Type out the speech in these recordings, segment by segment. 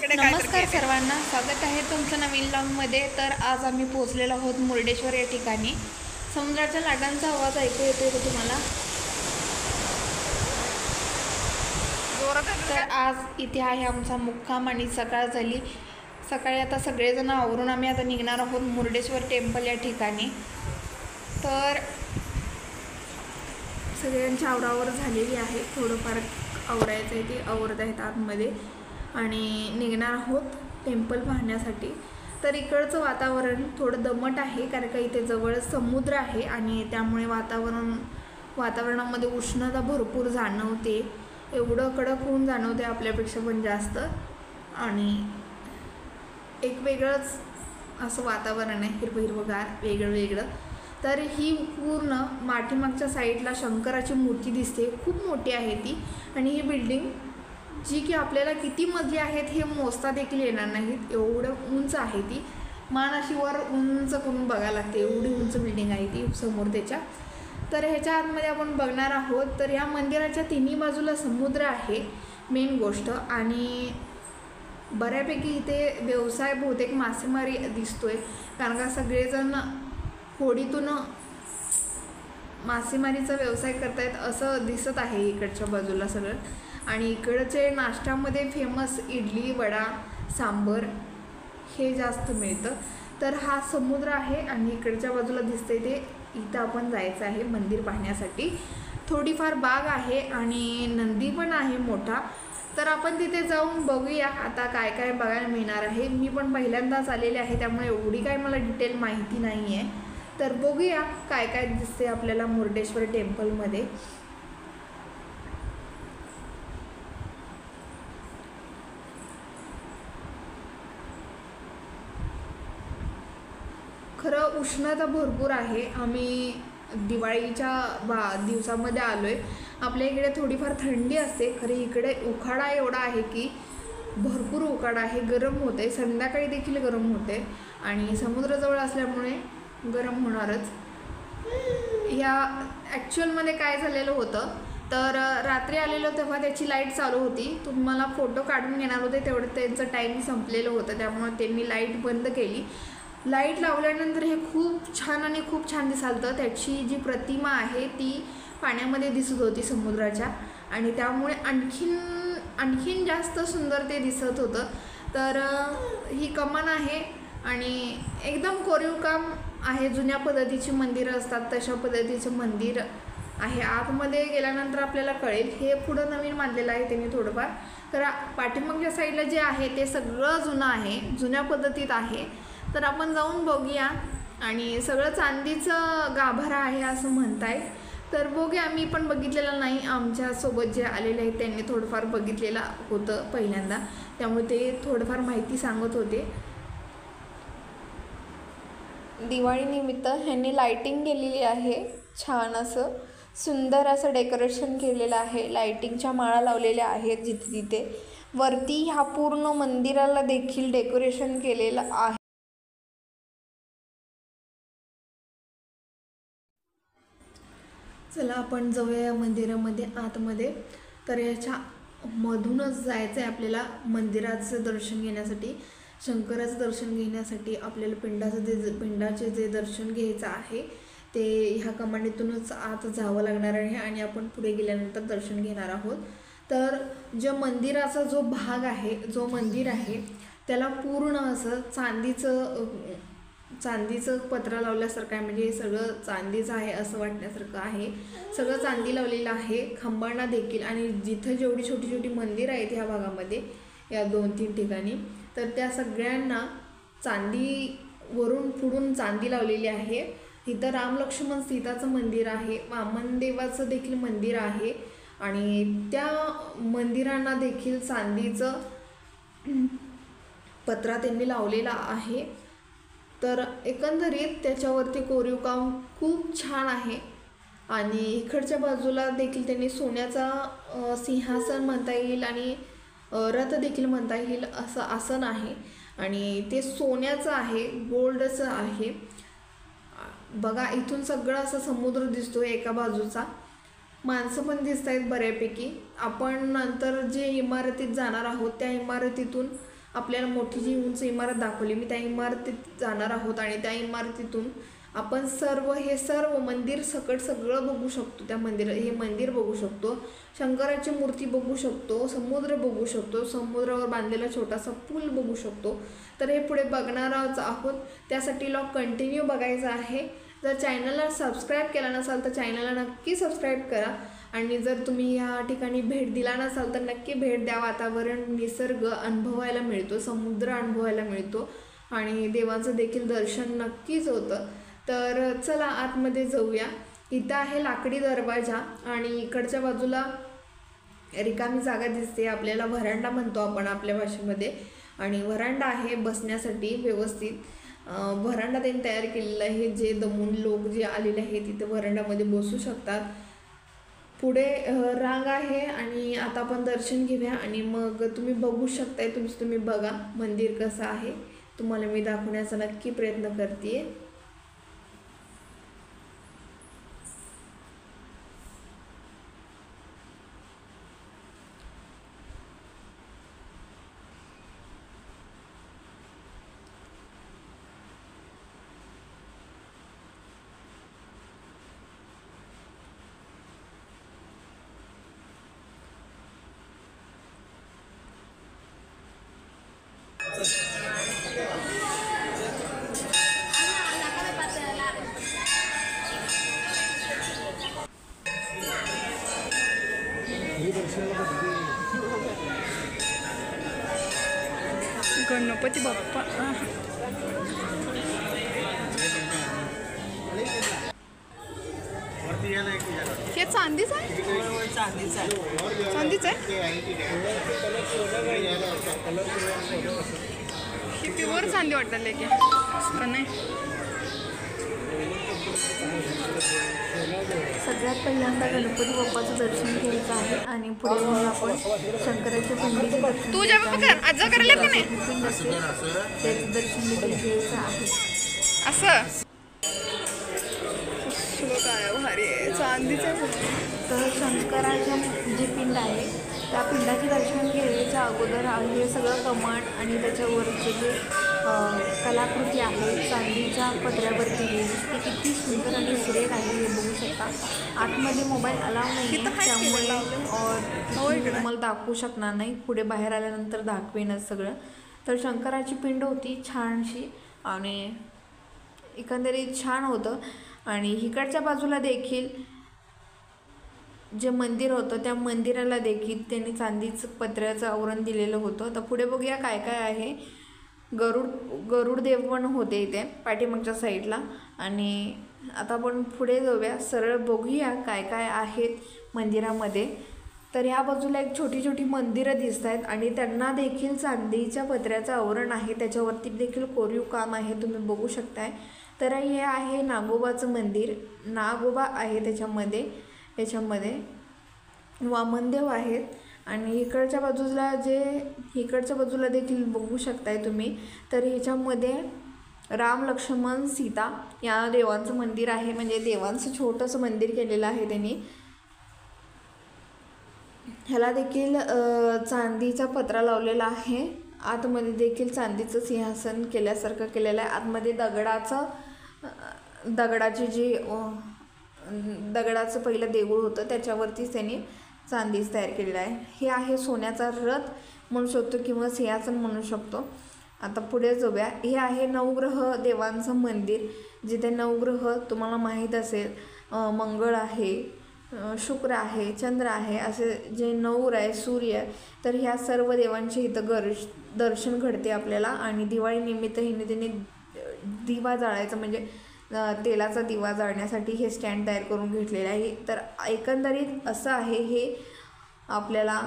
तिकडे नमस्कार सर्वांना, स्वागत आहे तुमचं नवीन व्लॉगमध्ये। तर आज आम्ही पोहोचलेलो आहोत मुर्डेश्वर या ठिकाणी। समुद्राच्या लाटांचा आवाज ऐकू येतोय का तुम्हाला? तर आज इथे आहे आमचा मुक्काम आणि सकाळ झाली। सकाळी आता सगळेजण आवरून आम्ही आता निघणार आहोत मुर्डेश्वर टेम्पल या ठिकाणी। तर सगळ्यांची आवरावर झालेली आहे, थोडंफार आवरायचं आहे, ते आवरत आहेत आतमध्ये आणि निघणार आहोत टेम्पल पाहण्यासाठी। तर इकडचं वातावरण थोडं दमट आहे, कारण का इथे जवळ समुद्र आहे आणि त्यामुळे वातावरणामध्ये उष्णता भरपूर जाणवते, एवढं कडक ऊन जाणवते आपल्यापेक्षा पण जास्त, आणि एक वेगळंच असं वातावरण आहे, हिरवगार वेगळं वेगळं। तर ही पूर्ण माठीमागच्या साईडला शंकराची मूर्ती दिसते, खूप मोठी आहे ती, आणि ही बिल्डिंग जी की आपल्याला किती मजले आहेत हे मोजता देखील येणार नाहीत, एवढं उंच आहे ती। मान अशी वर उंच करून बघायला लागते, एवढी उंच बिल्डिंग आहे ती समोर त्याच्या। तर ह्याच्या आतमध्ये आपण बघणार आहोत। तर ह्या मंदिराच्या तिन्ही बाजूला समुद्र आहे मेन गोष्ट, आणि बऱ्यापैकी इथे व्यवसाय बहुतेक मासेमारी दिसतोय, कारण का सगळेजण होडीतून मासेमारीचा व्यवसाय करतायत असं दिसत आहे इकडच्या बाजूला सगळं। आणि इकडचे नाश्त्यामध्ये फेमस इडली, वडा, सांबर हे जास्त मिळतं। तर हा समुद्र आहे आणि इकडच्या बाजूला दिसतंय ते, इथं आपण जायचं आहे मंदिर पाहण्यासाठी। थोडीफार बाग आहे आणि नंदी पण आहे मोठा, तर आपण तिथे जाऊन बघूया आता काय काय बघायला मिळणार आहे। मी पण पहिल्यांदाच आलेले आहे, त्यामुळे एवढी काय मला डिटेल माहिती नाही आहे, तर बघूया काय काय दिसते आपल्याला मुर्डेश्वर टेम्पलमध्ये। खरं उष्णता भरपूर आहे, आम्ही दिवाळीच्या दिवसामध्ये आलो आहे। आपल्या इकडे थोडीफार थंडी असते, खरे इकडे उकाडा एवढा आहे की भरपूर उकाडा आहे, गरम होते, संध्याकाळी देखील गरम होते, आणि समुद्राजवळ असल्यामुळे गरम होणारच। या ॲक्च्युअलमध्ये काय झालेलं होतं, तर रात्री आलेलो तेव्हा त्याची लाईट चालू होती, तुम्हाला फोटो काढून घेणार होते, तेवढं त्यांचं टाईम संपलेलं होतं, त्यामुळे त्यांनी लाईट बंद केली। लाईट लावल्यानंतर हे खूप छान आणि खूप छान दिसालतं, त्याची जी प्रतिमा आहे ती पाण्यामध्ये दिसत होती समुद्राच्या, आणि त्यामुळे आणखीन जास्त सुंदर ते दिसत होतं। तर ही कमान आहे आणि एकदम कोरीव काम आहे, जुन्या पद्धतीची मंदिरं असतात तशा पद्धतीचं मंदिर आहे। आतमध्ये गेल्यानंतर आपल्याला कळेल, हे पुढं नवीन बांधलेलं आहे त्यांनी थोडंफार। तर पाठीमागच्या साईडला जे आहे ते सगळं जुनं आहे, जुन्या पद्धतीत आहे, तर आपण जाऊन बघूया। आणि सगळं चांदीचं गाभारा आहे असं म्हणताय, तर बघूया। मी पण बघितलेलं नाही, आमच्यासोबत जे आलेले आहेत त्यांनी थोडंफार बघितलेलं होतं पहिल्यांदा, त्यामुळे ते थोडंफार माहिती सांगत होते। दिवाळीनिमित्त ह्यांनी लाईटिंग केलेली आहे, छान असं सुंदर असं डेकोरेशन केलेलं आहे, लाईटिंगच्या माळा लावलेल्या आहेत जिथे तिथे। वरती ह्या पूर्ण मंदिराला देखील डेकोरेशन केलेलं आहे। चला आपण जाऊया या मंदिरामध्ये आतमध्ये। तर याच्या मधूनच जायचं आहे आपल्याला मंदिराचं दर्शन घेण्यासाठी, शंकराचं दर्शन घेण्यासाठी आपल्याला पिंडाचे जे दर्शन घ्यायचं आहे ते ह्या कमानीतूनच आत जावं लागणार आहे, आणि आपण पुढे गेल्यानंतर दर्शन घेणार आहोत। तर जो मंदिराचा जो भाग आहे, जो मंदिर आहे त्याला पूर्ण असं चांदीचं पत्र लावल्यासारखं आहे, म्हणजे सगळं चांदीचं आहे असं वाटण्यासारखं आहे, सगळं चांदी लावलेलं आहे खांबांना देखील। आणि जिथं जेवढी छोटी छोटी मंदिरं आहेत ह्या भागामध्ये, या 2-3 ठिकाणी, तर त्या सगळ्यांना चांदी वरून पुढून चांदी लावलेली आहे। इथं रामलक्ष्मण सीताचं मंदिर आहे, वामनदेवाचं देखील मंदिर आहे, आणि त्या मंदिरांना देखील चांदीचं पत्रा त्यांनी लावलेला आहे। तर एकंदरीत त्याच्यावरती कोरीव काम खूप छान आहे, आणि इकडच्या बाजूला देखील त्यांनी सोन्याचा सिंहासन म्हणता येईल आणि रथ देखील म्हणता येईल असं आसन आहे, आणि ते सोन्याचं आहे, गोल्डचं आहे। बघा इथून सगळं असं समुद्र दिसतोय एका बाजूचा, माणसं पण दिसत आहेत बऱ्यापैकी। आपण नंतर जे इमारतीत जाणार आहोत त्या इमारतीतून आपल्याला मोठी जी उंच इमारत दाखवली, मी त्या इमारतीत जाणार आहोत आणि त्या इमारतीतून आपण सर्व मंदिर सकट सगळं बघू शकतो. त्या हे मंदिर बघू शकतो, शंकराची मूर्ती बघू शकतो, समुद्र बघू शकतो, समुद्रावर बांधलेला छोटासा पूल बघू शकतो. तर हे पुढे बघणारच आहोत, त्यासाठी व्लॉग कंटिन्यू बघायचा आहे. जर चॅनलला सबस्क्राईब केला नसाल तर चॅनलला नक्की सबस्क्राईब करा आणि जर तुम्ही या ठिकाणी भेट दिला नसाल तर नक्की भेट द्या. वातावरण, निसर्ग अनुभवायला मिळतो, समुद्र अनुभवायला मिळतो आणि देवाचं देखील दर्शन नक्कीच होतं. तर चला आतमध्ये जाऊया. इथं आहे लाकडी दरवाजा आणि इकडच्या बाजूला रिकामी जागा दिसते, आपल्याला व्हरांडा म्हणतो आपण आपल्या भाषेमध्ये. आणि व्हरांडा आहे बसण्यासाठी व्यवस्थित. व्हरांडा त्यांनी तयार केलेला आहे, जे दमून लोक जे आलेले आहेत तिथे व्हरांडामध्ये बसू शकतात. पुढे रांग आहे आणि आता आपण दर्शन घेऊया आणि मग तुम्ही बघू शकताय. तुम्ही बघा मंदिर कसं आहे, तुम्हाला मी दाखवण्याचा नक्की प्रयत्न करते. गणपती बाप्पा हे चांदीच आहे, चांदीच आहे. ही प्युअर चांदी वाटलं की का नाही. सगळ्यात पहिल्यांदा गणपती बाप्पाचं दर्शन घ्यायचं आहे आणि पुढे मग आपण शंकराच्या पिंडीचे दर्शन पिंड असेल त्याचं दर्शन देखील घ्यायचं आहे. असं काय भारी आहे, चांदीचं. तर शंकराच्या जे पिंड आहे त्या पिंडाचे दर्शन घ्यायच्या अगोदर हे सगळं कमाट आणि त्याच्यावरचे जे कलाकृती आहे चांदीच्या पत्र्यावरती ती किती सुंदर आणि सुरेख आहे हे बघू शकता. आतमध्ये मोबाईल अलाव नाही त्यामुळे तुम्हाला दाखवू शकणार नाही, पुढे बाहेर आल्यानंतर दाखवेनच सगळं. तर शंकराची पिंड होती छानशी आणि एकंदरीत छान होतं. आणि इकडच्या बाजूला देखील जे मंदिर होतं त्या मंदिराला देखील त्यांनी चांदीचं पत्र्याचं आवरण दिलेलं होतं. तर पुढे बघूया काय काय आहे. गरुड देव पण होते इथे पाठीमागच्या साईडला. आणि आता आपण पुढे जाऊया, सरळ बघूया काय काय आहेत मंदिरामध्ये. तर ह्या बाजूला एक छोटी छोटी मंदिरं दिसत आहेत आणि त्यांना देखील चांदीच्या पत्र्याचं आवरण आहे, त्याच्यावरती देखील कोरीव काम आहे, तुम्ही बघू शकताय. तर हे आहे नागोबाचं मंदिर, नागोबा आहे याच्यामध्ये वामनदेव आहेत. आणि इकडच्या बाजूला देखील बघू शकताय तुम्ही. तर ह्याच्यामध्ये राम, लक्ष्मण, सीता या देवांचं मंदिर आहे, म्हणजे देवांचं छोटंसं मंदिर केलेलं आहे त्यांनी. ह्याला देखील चांदीचा पत्रा लावलेला आहे. आतमध्ये देखील चांदीचं सिंहासन केल्यासारखं केलेलं आहे. आतमध्ये दगडाचं पहिलं देऊळ होतं, त्याच्यावरतीच त्यांनी चांदीच तयार केलेला आहे. हे आहे सोन्याचा रथ म्हणू शकतो किंवा सिंहासन म्हणू शकतो. आता पुढे जाऊया. हे आहे नवग्रह देवांचं मंदिर, जिथे नवग्रह तुम्हाला माहीत असेल, मंगळ आहे, शुक्र आहे, चंद्र आहे, असे जे 9 आहे, सूर्य आहे. तर ह्या सर्व देवांचे इथं दर्शन घडते आपल्याला. आणि दिवाळीनिमित्त हिने त्यांनी दिवा जाळायचा, म्हणजे तेलाचा दिवा जाळण्यासाठी हे स्टँड तयार करून घेतलेलं आहे. तर एकंदरीत असं आहे, हे आपल्याला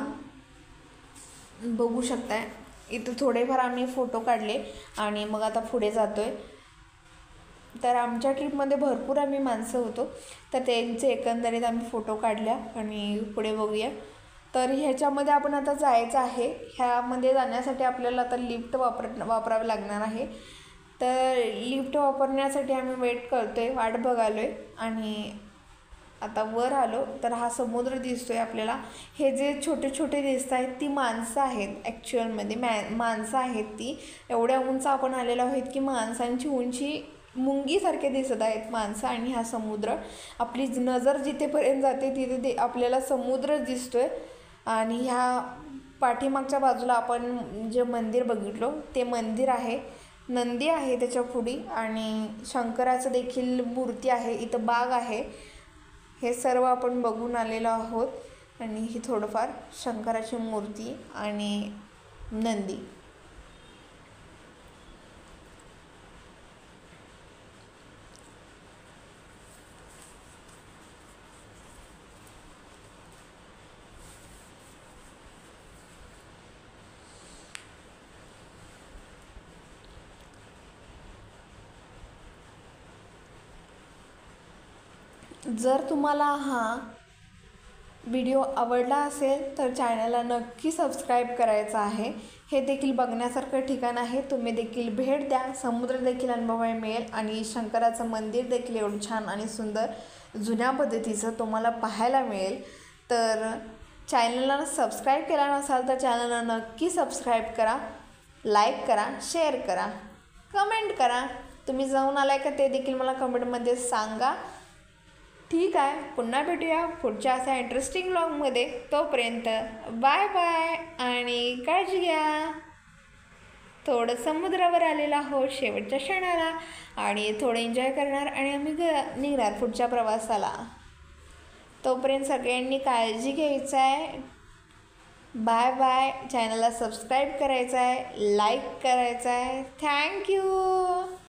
बघू शकताय. इथं थोडेफार आम्ही फोटो काढले आणि मग आता पुढे जातोय. तर आमच्या ट्रीपमध्ये भरपूर आम्ही माणसं होतो, तर त्यांचे एकंदरीत आम्ही फोटो काढल्या आणि पुढे बघूया. तर ह्याच्यामध्ये आपण आता जायचं आहे. ह्यामध्ये जाण्यासाठी आपल्याला आता लिफ्ट वापरावे लागणार आहे. तर लिफ्ट वापरण्यासाठी आम्ही वाट बघालो आहे. आणि आता वर आलो तर हा समुद्र दिसतोय आपल्याला. हे जे छोटे छोटे दिसत आहेत ती माणसं आहेत ॲक्च्युअलमध्ये, माणसं आहेत ती. एवढ्या उंच आपण आलेलो आहोत की माणसांची उंची मुंगीसारखे दिसत आहेत माणसं. आणि हा समुद्र, आपली नजर जिथेपर्यंत जाते तिथे आपल्याला समुद्र दिसतोय. आणि ह्या पाठीमागच्या बाजूला आपण जे मंदिर बघितलो ते मंदिर आहे. नंदी आहे त्याच्या पुढी आणि शंकराचं देखील मूर्ती आहे. इथं बाग आहे. हे सर्व आपण बघून आलेलो आहोत. आणि ही थोडंफार शंकराची मूर्ती आणि नंदी. जर तुम्हाला हा व्हिडिओ आवडला असेल तर चॅनलला नक्की सबस्क्राईब करायचं आहे. हे देखील बघण्यासारखं ठिकाण आहे. तुम्ही देखील भेट द्या. समुद्र देखील अनुभवायला मिळेल आणि शंकराचं मंदिर देखील एवढं छान आणि सुंदर जुन्या पद्धतीचं तुम्हाला पाहायला मिळेल. तर चॅनलला सबस्क्राईब केला नसाल तर चॅनलला नक्की सबस्क्राईब करा, लाईक करा, शेअर करा, कमेंट करा. तुम्ही जाऊन आलाय का ते देखील मला कमेंटमध्ये सांगा. ठीक आहे, पुन्हा भेटूया पुढच्या अशा इंटरेस्टिंग व्लॉगमध्ये. तोपर्यंत बाय बाय आणि काळजी घ्या. थोडं समुद्रावर आलेला आहोत शेवटच्या क्षणाला आणि थोडं एन्जॉय करणार आणि आम्ही निघणार पुढच्या प्रवासाला. तोपर्यंत सगळ्यांनी काळजी घ्यायचं आहे. Bye bye. चॅनलला सबस्क्राईब करायचं आहे, लाईक करायचं आहे. थँक्यू.